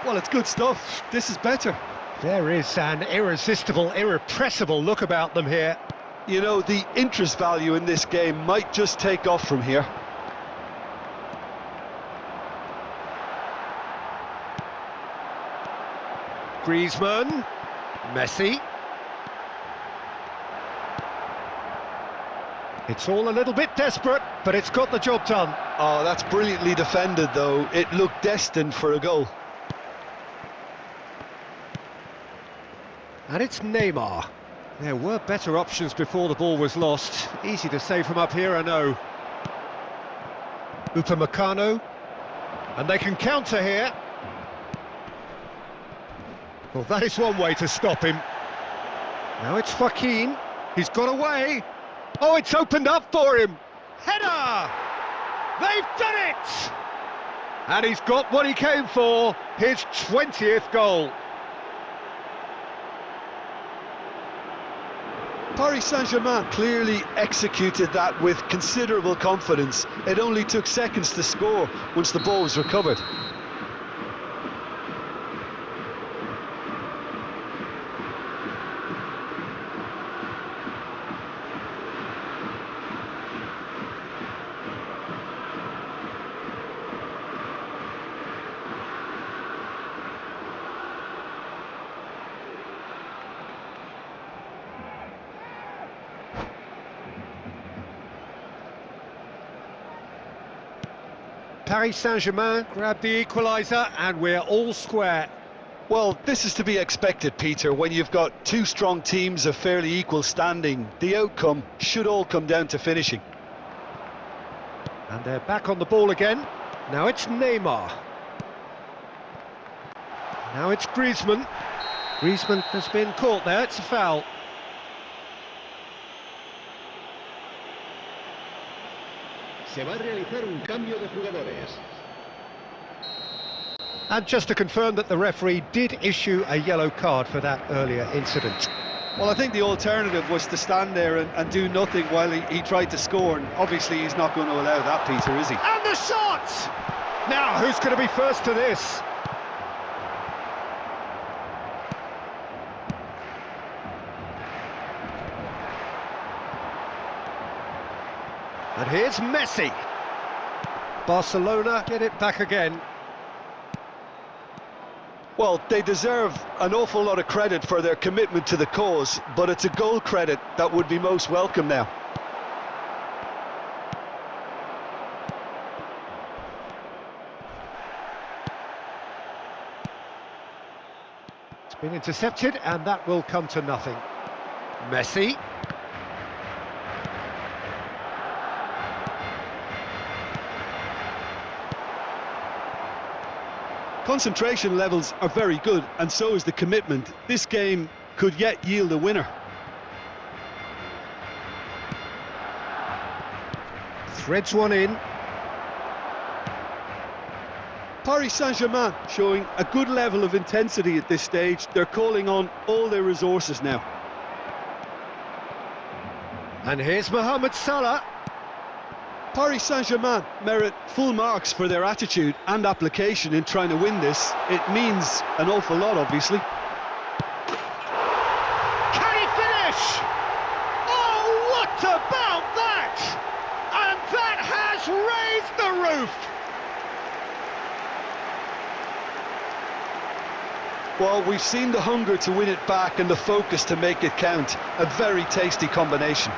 Well, it's good stuff. This is better. There is an irresistible, irrepressible look about them here. You know, the interest value in this game might just take off from here. Griezmann. Messi. It's all a little bit desperate, but it's got the job done. Oh, that's brilliantly defended, though. It looked destined for a goal. And it's Neymar. There were better options before the ball was lost. Easy to say from up here, I know. Upamecano. And they can counter here. Well, that is one way to stop him. Now it's Joaquin. He's got away. Oh, it's opened up for him. Header! They've done it! And he's got what he came for, his 20th goal. Paris Saint-Germain clearly executed that with considerable confidence. It only took seconds to score once the ball was recovered. Paris Saint-Germain grab the equaliser and we're all square. Well, this is to be expected, Peter. When you've got two strong teams of fairly equal standing, the outcome should all come down to finishing. And they're back on the ball again. Now it's Neymar. Now it's Griezmann. Griezmann has been caught there, it's a foul. Se va a realizar un cambio de jugadores. And just to confirm that the referee did issue a yellow card for that earlier incident. Well, I think the alternative was to stand there and do nothing while he tried to score, and obviously he's not going to allow that, Peter, is he? And the shot! Now, who's going to be first to this? And here's Messi. Barcelona get it back again. Well, they deserve an awful lot of credit for their commitment to the cause, but it's a goal credit that would be most welcome now. It's been intercepted, and that will come to nothing. Messi. Concentration levels are very good, and so is the commitment. This game could yet yield a winner. Threads one in. Paris Saint-Germain showing a good level of intensity at this stage. They're calling on all their resources now. And here's Mohamed Salah. Paris Saint-Germain merit full marks for their attitude and application in trying to win this. It means an awful lot, obviously. Can he finish? Oh, what about that? And that has raised the roof. Well, we've seen the hunger to win it back and the focus to make it count. A very tasty combination.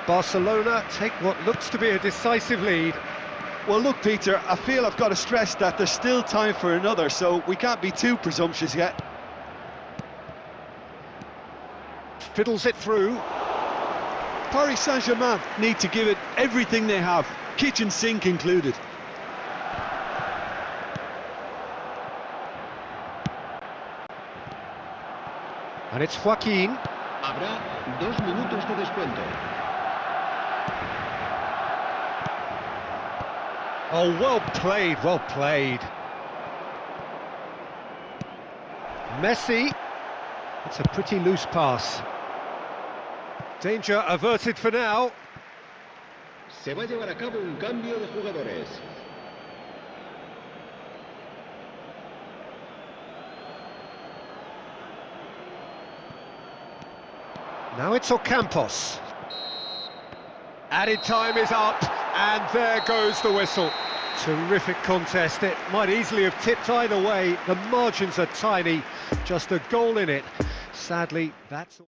Barcelona take what looks to be a decisive lead. Well, look, Peter, I feel I've got to stress that there's still time for another, so we can't be too presumptuous yet. Fiddles it through. Paris Saint-Germain need to give it everything they have, kitchen sink included. And it's Joaquin. Habrá 2 minutos de descuento. Oh, well played, well played. Messi. It's a pretty loose pass. Danger averted for now. Se va a llevar a cabo un cambio de jugadores. Now it's Ocampos. Added time is up, and there goes the whistle. Terrific contest. It might easily have tipped either way. The margins are tiny, just a goal in it. Sadly, that's...